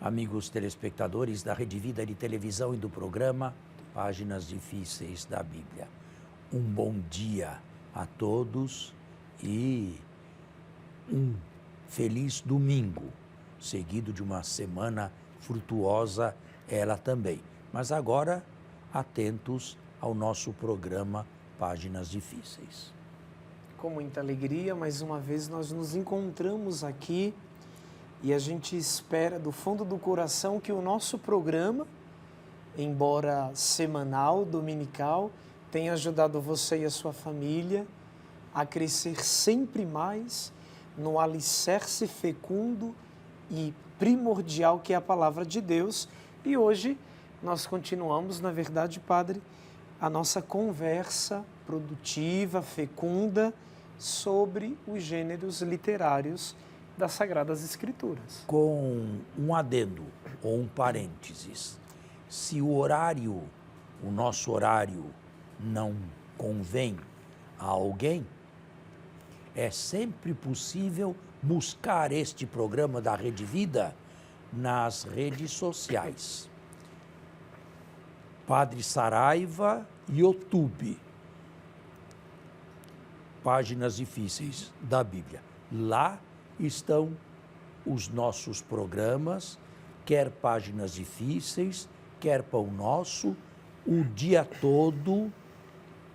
amigos telespectadores da Rede Vida de televisão e do programa Páginas Difíceis da Bíblia. Um bom dia a todos e um feliz domingo, seguido de uma semana frutuosa ela também. Mas agora, atentos ao nosso programa Páginas Difíceis. Com muita alegria, mais uma vez nós nos encontramos aqui e a gente espera do fundo do coração que o nosso programa, embora semanal, dominical, tenha ajudado você e a sua família a crescer sempre mais no alicerce fecundo e primordial que é a Palavra de Deus. E hoje nós continuamos, na verdade, Padre, a nossa conversa produtiva, fecunda, sobre os gêneros literários das Sagradas Escrituras. Com um adendo ou um parênteses, se o nosso horário não convém a alguém, é sempre possível buscar este programa da Rede Vida nas redes sociais. Padre Saraiva, YouTube. Páginas Difíceis da Bíblia. Lá estão os nossos programas, quer Páginas Difíceis, quer Pão Nosso, o dia todo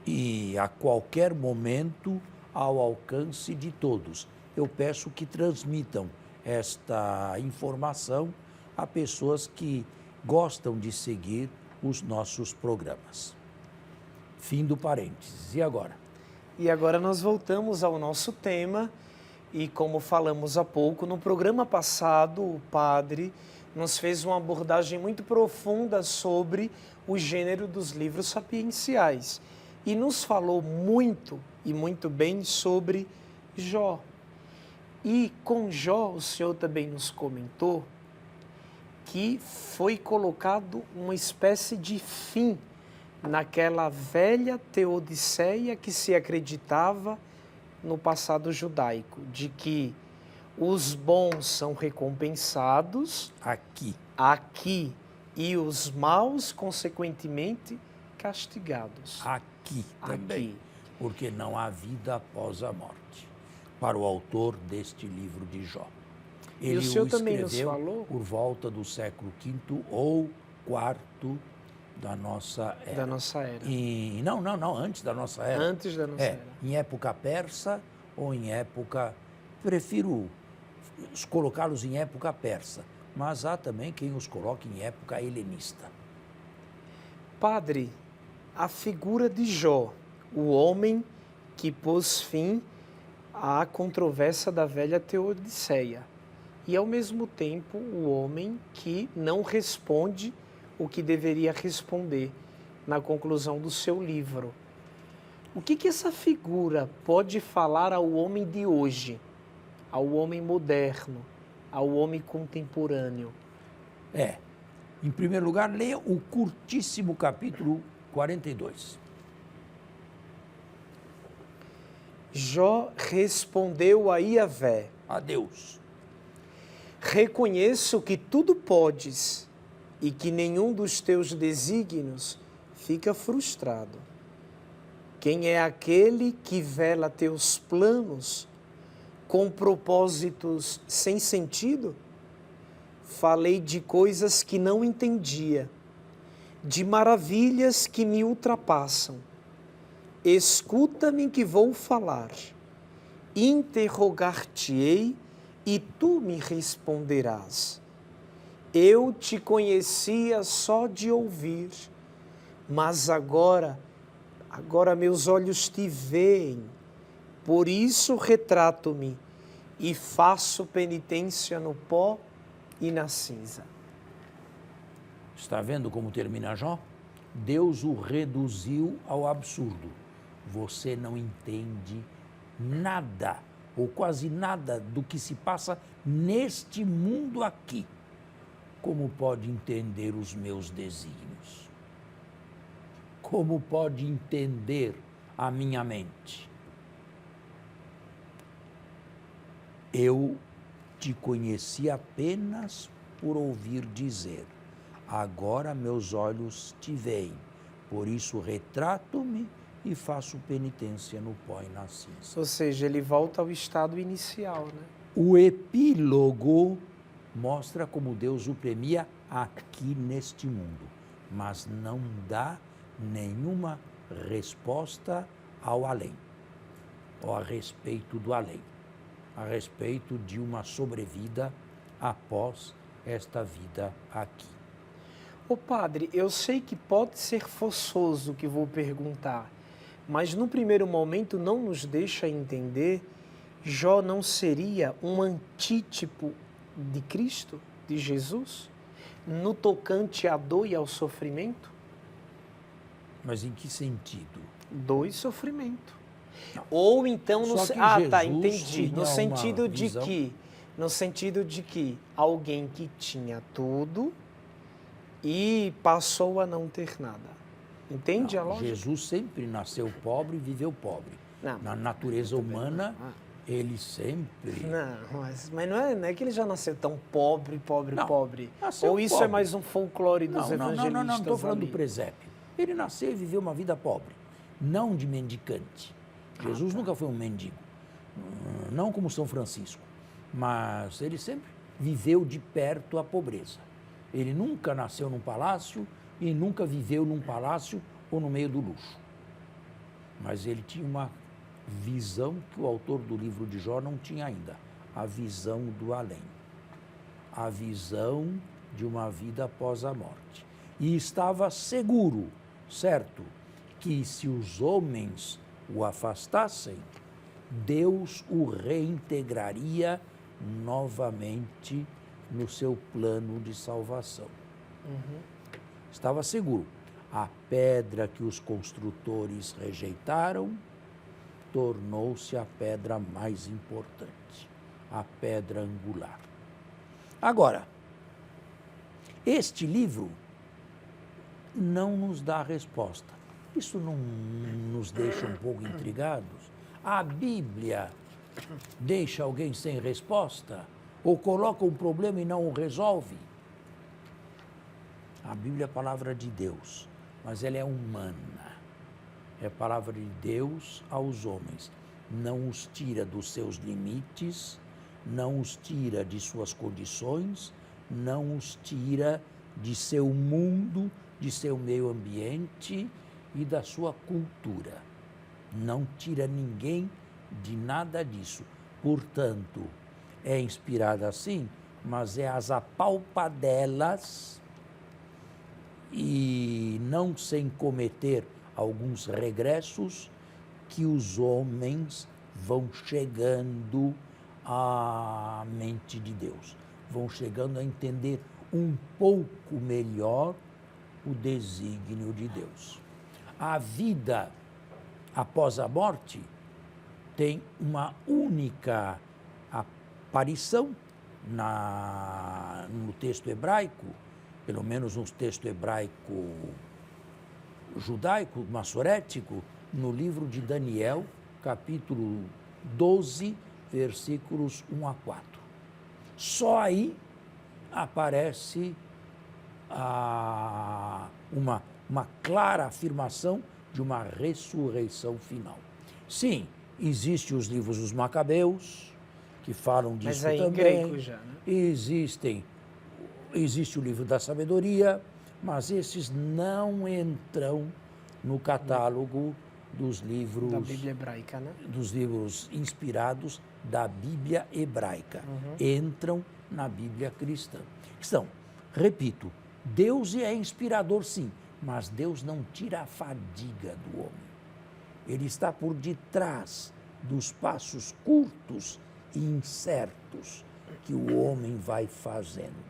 e a qualquer momento ao alcance de todos. Eu peço que transmitam esta informação a pessoas que gostam de seguir os nossos programas. Fim do parênteses. E agora? E agora nós voltamos ao nosso tema e, como falamos há pouco, no programa passado o Padre nos fez uma abordagem muito profunda sobre o gênero dos livros sapienciais e nos falou muito e muito bem sobre Jó. E com Jó, o senhor também nos comentou que foi colocado uma espécie de fim naquela velha teodiceia que se acreditava no passado judaico, de que os bons são recompensados aqui e os maus, consequentemente, castigados. Aqui também, porque não há vida após a morte, para o autor deste livro de Jó. Ele e o senhor o também nos escreveu falou por volta do século V ou IV da nossa era. Da nossa era. Não, antes da nossa era. Antes da nossa era. Em época persa ou em época... Prefiro colocá-los em época persa, mas há também quem os coloque em época helenista. Padre, a figura de Jó, o homem que pôs fim à controvérsia da velha teodiceia, e ao mesmo tempo o homem que não responde o que deveria responder na conclusão do seu livro. O que essa figura pode falar ao homem de hoje, ao homem moderno, ao homem contemporâneo? Em primeiro lugar, leia o curtíssimo capítulo 42. Jó respondeu a Iavé: A Deus. Reconheço que tudo podes e que nenhum dos teus desígnios fica frustrado. Quem é aquele que vela teus planos com propósitos sem sentido? Falei de coisas que não entendia, de maravilhas que me ultrapassam. Escuta-me que vou falar. Interrogar-te-ei e tu me responderás. Eu te conhecia só de ouvir, mas agora meus olhos te veem. Por isso retrato-me e faço penitência no pó e na cinza. Está vendo como termina Jó? Deus o reduziu ao absurdo. Você não entende nada, ou quase nada, do que se passa neste mundo aqui. Como pode entender os meus desígnios? Como pode entender a minha mente? Eu te conheci apenas por ouvir dizer. Agora meus olhos te veem, por isso retrato-me e faço penitência no pó e na cinza. Ou seja, ele volta ao estado inicial, né? O epílogo mostra como Deus o premia aqui neste mundo, mas não dá nenhuma resposta ao além, ou a respeito do além, a respeito de uma sobrevida após esta vida aqui. Ô padre, eu sei que pode ser forçoso o que vou perguntar, mas no primeiro momento não nos deixa entender, Jó não seria um antítipo de Cristo, de Jesus, no tocante à dor e ao sofrimento? Mas em que sentido? Dor e sofrimento. Não. Ou então, tá, entendi. tinha No sentido uma de visão- que, no sentido de que alguém que tinha tudo e passou a não ter nada. Entende Não, a lógica? Jesus sempre nasceu pobre e viveu pobre. Não. Na natureza humana, Ah. ele sempre... Não, mas não é que ele já nasceu tão pobre, Não, pobre. nasceu Ou isso é pobre. mais um folclore dos evangelistas Não estou falando ali? do presépio. Ele nasceu e viveu uma vida pobre, não de mendicante. Jesus nunca foi um mendigo, não como São Francisco, mas ele sempre viveu de perto a pobreza. Ele nunca nasceu num palácio e nunca viveu num palácio ou no meio do luxo. Mas ele tinha uma visão que o autor do livro de Jó não tinha ainda, a visão do além, a visão de uma vida após a morte. E estava seguro, certo, que se os homens o afastassem, Deus o reintegraria novamente no seu plano de salvação. Estava seguro. A pedra que os construtores rejeitaram tornou-se a pedra mais importante, a pedra angular. Agora, este livro não nos dá resposta. Isso não nos deixa um pouco intrigados? A Bíblia deixa alguém sem resposta? Ou coloca um problema e não o resolve? A Bíblia é a palavra de Deus, mas ela é humana. É a palavra de Deus aos homens. Não os tira dos seus limites, não os tira de suas condições, não os tira de seu mundo, de seu meio ambiente e da sua cultura. Não tira ninguém de nada disso. Portanto, é inspirada sim, mas é as apalpadelas e não sem cometer alguns regressos que os homens vão chegando à mente de Deus, vão chegando a entender um pouco melhor o desígnio de Deus. A vida após a morte tem uma única aparição no texto hebraico, pelo menos no texto hebraico judaico, massorético, no livro de Daniel, capítulo 12, versículos 1 a 4. Só aí aparece uma clara afirmação de uma ressurreição final. Sim, existem os livros dos Macabeus, que falam disso mas aí também. Em grego já, né? Existe o livro da sabedoria, mas esses não entram no catálogo dos livros... Da Bíblia hebraica, né? Dos livros inspirados da Bíblia hebraica. Entram na Bíblia cristã. Repito, Deus é inspirador sim, mas Deus não tira a fadiga do homem. Ele está por detrás dos passos curtos e incertos que o homem vai fazendo.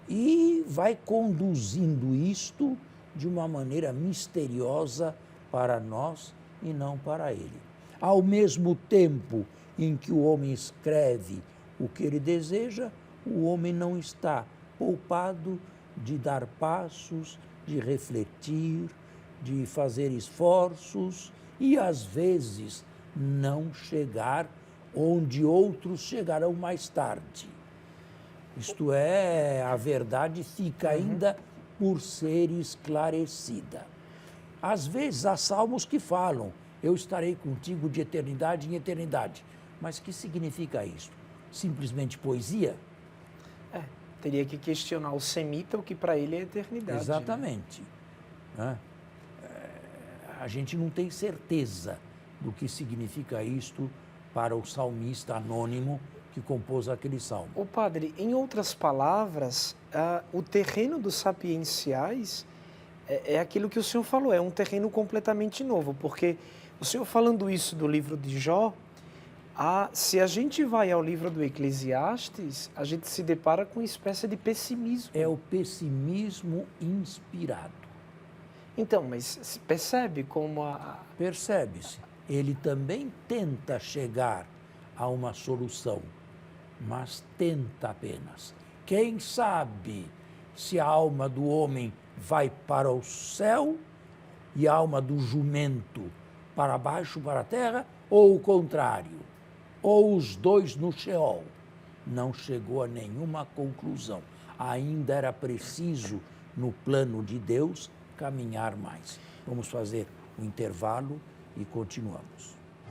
E vai conduzindo isto de uma maneira misteriosa para nós e não para ele. Ao mesmo tempo em que o homem escreve o que ele deseja, o homem não está poupado de dar passos, de refletir, de fazer esforços e, às vezes, não chegar onde outros chegarão mais tarde. Isto é, a verdade fica ainda por ser esclarecida. Às vezes há salmos que falam, eu estarei contigo de eternidade em eternidade. Mas que significa isso? Simplesmente poesia? Teria que questionar o semita, o que para ele é eternidade. Exatamente. Né? A gente não tem certeza do que significa isto para o salmista anônimo que compôs aquele salmo. Ô padre, em outras palavras, o terreno dos sapienciais é aquilo que o senhor falou, é um terreno completamente novo, porque o senhor falando isso do livro de Jó, se a gente vai ao livro do Eclesiastes, a gente se depara com uma espécie de pessimismo. É o pessimismo inspirado. Então, mas se percebe como Percebe-se, ele também tenta chegar a uma solução, mas tenta apenas. Quem sabe se a alma do homem vai para o céu e a alma do jumento para baixo, para a terra, ou o contrário, ou os dois no Sheol. Não chegou a nenhuma conclusão. Ainda era preciso, no plano de Deus, caminhar mais. Vamos fazer um intervalo e continuamos.